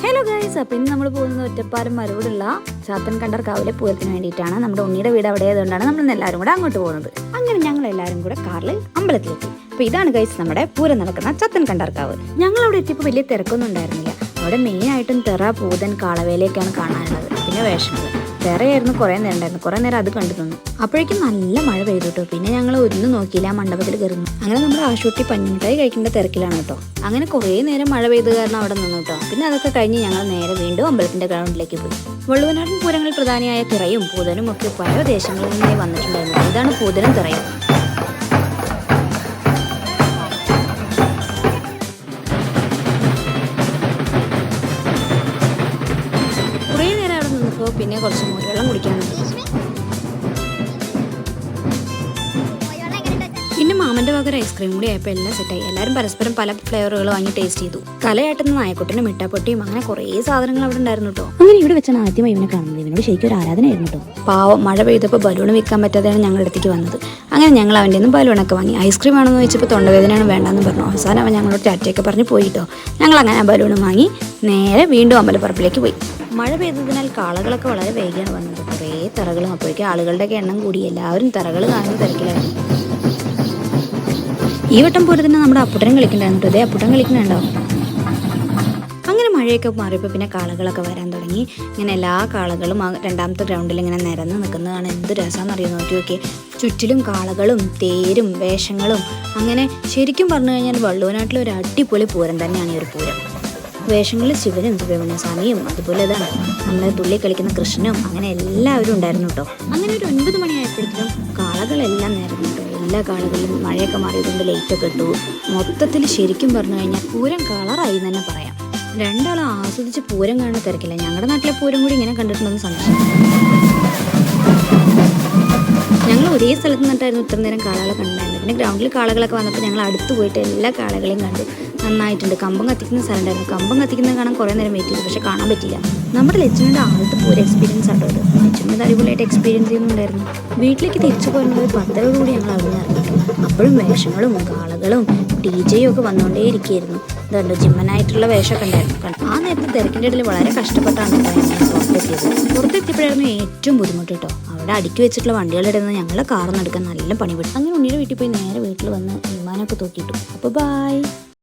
Hello guys, അപ്പോൾ ഇന്ന് നമ്മൾ പോകുന്നത് ഒറ്റപ്പാലം മരോടുള്ള ചാത്തൻ കണ്ടർക്കാവിലെ പൂരത്തിന് വേണ്ടിയിട്ടാണ്. നമ്മുടെ ഉണ്ണിയുടെ വീട് അവിടെ ആയതുകൊണ്ടാണ് നമ്മൾ എല്ലാവരും കൂടെ അങ്ങോട്ട് പോകുന്നത്. അങ്ങനെ ഞങ്ങൾ എല്ലാവരും കൂടെ കാറിൽ അമ്പലത്തിലെത്തി. അപ്പോൾ ഇതാണ് ഗൈസ് നമ്മുടെ പൂരം നടക്കുന്ന ചാത്തൻ കണ്ടർക്കാവ്. ഞങ്ങൾ അവിടെ എത്തിയപ്പോൾ വലിയ തിരക്കൊന്നും ഉണ്ടായിരുന്നില്ല. അവിടെ മെയിനായിട്ടും തെറ, പൂതൻ, കാളവേലയൊക്കെയാണ് കാണാനുള്ളത്. പിന്നെ വേഷങ്ങൾ തെറയായിരുന്നു. കുറേ നേരം ഉണ്ടായിരുന്നു. കുറേ നേരം അത് കണ്ടു നിന്നു. അപ്പോഴേക്കും നല്ല മഴ പെയ്തു കേട്ടോ. പിന്നെ ഞങ്ങൾ ഒന്നും നോക്കിയില്ല, മണ്ഡപത്തിൽ കയറുന്നു. അങ്ങനെ നമ്മൾ ആശുപത്രി പഞ്ഞിമിഠായി കഴിക്കേണ്ട തിരക്കിലാണ് കേട്ടോ. അങ്ങനെ കുറേ നേരം മഴ പെയ്ത് കാരണം അവിടെ നിന്നു കേട്ടോ. പിന്നെ അതൊക്കെ കഴിഞ്ഞ് ഞങ്ങൾ നേരെ വീണ്ടും അമ്പലത്തിന്റെ ഗ്രൗണ്ടിലേക്ക് പോയി. വള്ളുവനാടൻ പൂരങ്ങളിൽ പ്രധാനിയായ തിറയും പൂതനും ഒക്കെ പല ദേശങ്ങളിൽ നിന്നായി വന്നിട്ടുണ്ടായിരുന്നു. ഇതാണ് പൂതനും തിറയും. കുറേ നേരം അവിടെ നിന്നപ്പോൾ പിന്നെ കുറച്ച് വെള്ളം കുടിക്കാനുണ്ട്. പിന്നെ മാമന്റെ വക ഐസ്ക്രീം കൂടി ആയപ്പോൾ എല്ലാം സെറ്റായി. എല്ലാവരും പരസ്പരം പല ഫ്ലേവറുകൾ വാങ്ങി ടേസ്റ്റ് ചെയ്തു. കലയാട്ടുന്ന നായക്കുട്ടിനും മിഠാപ്പൊട്ടിയും അങ്ങനെ കുറേ സാധനങ്ങൾ അവിടെ ഉണ്ടായിരുന്നു കേട്ടോ. അങ്ങനെ ഇവിടെ വെച്ചാണ് ആദ്യമായി ഇവനെ കാണുന്നത്. ഇവനോട് ശരിക്കും ഒരു ആരാധനയായിരുന്നു കേട്ടോ. പാവം മഴ പെയ്തപ്പോൾ ബലൂൺ വിൽക്കാൻ പറ്റാതെയാണ് ഞങ്ങളുടെ അടുത്തേക്ക് വന്നത്. അങ്ങനെ ഞങ്ങൾ അവൻ്റെ നിന്നും ബലൂണൊക്കെ വാങ്ങി. ഐസ്ക്രീം ആണെന്ന് വെച്ചപ്പോൾ തൊണ്ടവേദനയാണ് വേണ്ടെന്ന് പറഞ്ഞു. അവസാനം അവൻ ഞങ്ങളോട് ടാറ്റയൊക്കെ പറഞ്ഞ് പോയിട്ടോ. ഞങ്ങൾ അങ്ങനെ ആ ബലൂൺ വാങ്ങി നേരെ വീണ്ടും അമ്പലപ്പറമ്പിലേക്ക് പോയി. മഴ പെയ്തതിനാൽ കാളകളൊക്കെ വളരെ വേഗമാണ് വന്നത്. കുറേ തറകളും. അപ്പോഴേക്കും ആളുകളുടെയൊക്കെ എണ്ണം കൂടി. എല്ലാവരും തറകൾ കാണുന്ന തിരക്കിലായിരുന്നു. ഈ വട്ടം പൂരത്തിന് നമ്മുടെ അപ്പുട്ടൻ കളിക്കണ്ടായിരുന്നു. അതേ അപ്പുട്ടൻ കളിക്കുന്നുണ്ടാവും. അങ്ങനെ മഴയൊക്കെ മാറിയപ്പോൾ പിന്നെ കാളകളൊക്കെ വരാൻ തുടങ്ങി. ഇങ്ങനെ എല്ലാ കാളകളും ആ രണ്ടാമത്തെ ഗ്രൗണ്ടിൽ ഇങ്ങനെ നിരന്ന് നിൽക്കുന്നതാണ്. എന്ത് രസമാണെന്ന് അറിയുന്നു. നോക്കിയൊക്കെ ചുറ്റിലും കാളകളും തേരും വേഷങ്ങളും. അങ്ങനെ ശരിക്കും പറഞ്ഞു കഴിഞ്ഞാൽ വള്ളുവനാട്ടിലെ ഒരു അടിപൊളി പൂരം തന്നെയാണ് ഈ ഒരു പൂരം. വേഷങ്ങളിൽ ശിവനും സുബ്രഹ്മണ്യസ്വാമിയും അതുപോലെ ഇതാണ് നമ്മളെ തുള്ളി കളിക്കുന്ന കൃഷ്ണനും അങ്ങനെ എല്ലാവരും ഉണ്ടായിരുന്നു കേട്ടോ. അങ്ങനെ ഒരു 9 മണിയായപ്പോഴത്തേക്കും കാളകളെല്ലാം നിരന്നു കേട്ടോ. എല്ലാ കാളകളിലും മഴയൊക്കെ മാറിയതുകൊണ്ട് ലൈറ്റൊക്കെ ഇട്ടു. മൊത്തത്തിൽ ശരിക്കും പറഞ്ഞു കഴിഞ്ഞാൽ പൂരം കളറായി തന്നെ പറയാം. രണ്ടാളും ആസ്വദിച്ച് പൂരം കാണുന്ന തിരക്കില്ല. ഞങ്ങളുടെ നാട്ടിലെ പൂരം കൂടി ഇങ്ങനെ കണ്ടിട്ടുണ്ടെന്ന് സംശയം. ഞങ്ങൾ ഒരേ സ്ഥലത്ത് നിന്നിട്ടായിരുന്നു ഇത്ര നേരം കാളകളെ കണ്ടായിരുന്നു. പിന്നെ ഗ്രൗണ്ടിൽ കാളകളൊക്കെ വന്നപ്പോൾ ഞങ്ങൾ അടുത്ത് പോയിട്ട് എല്ലാ കാളകളെയും കണ്ടു. നന്നായിട്ടുണ്ട്. കമ്പം കത്തിക്കുന്ന സ്ഥലം ഉണ്ടായിരുന്നു. കമ്പം കത്തിക്കുന്നത് കാണാൻ കുറേ നേരം വെയിറ്റ് ചെയ്തു. പക്ഷെ കാണാൻ പറ്റില്ല. നമ്മുടെ ലച്ചുവിൻ്റെ ആദ്യത്തെ പൂരം എക്സ്പീരിയൻസ് ആട്ടോ ഇത്. ലച്ചുവിൻ്റെ അടിപൊളിയായിട്ട് എക്സ്പീരിയൻസ് ചെയ്യുന്നുണ്ടായിരുന്നു. വീട്ടിലേക്ക് തിരിച്ചു പോരുന്നത് 10 കൂടി ഞങ്ങൾ അവിടെ നിന്ന് ഇറങ്ങിയിട്ടു. അപ്പോഴും വേഷങ്ങളും കാളകളും DJയും ഒക്കെ വന്നുകൊണ്ടേ ഇരിക്കുകയായിരുന്നു. ഇതുണ്ട് ജിമ്മനായിട്ടുള്ള വേഷമൊക്കെ ഉണ്ടായിരുന്നു. ആ നേരത്തെ തിരക്കിൻ്റെ ഇടയിൽ വളരെ കഷ്ടപ്പെട്ടാണ് പുറത്തെത്തിയത്. പുറത്തെത്തിയപ്പോഴായിരുന്നു ഏറ്റവും ബുദ്ധിമുട്ട് കേട്ടോ. അവിടെ അടുക്കി വെച്ചിട്ടുള്ള വണ്ടികളുടെ നിന്ന് ഞങ്ങളുടെ കാറിൽ നിന്ന് എടുക്കാൻ നല്ല പണി പെട്ടു. അങ്ങനെ ഉണ്ണിയുടെ വീട്ടിൽ പോയി നേരെ വീട്ടിൽ വന്ന് വിമാനമൊക്കെ തൂക്കിയിട്ടു. അപ്പോൾ ബൈ.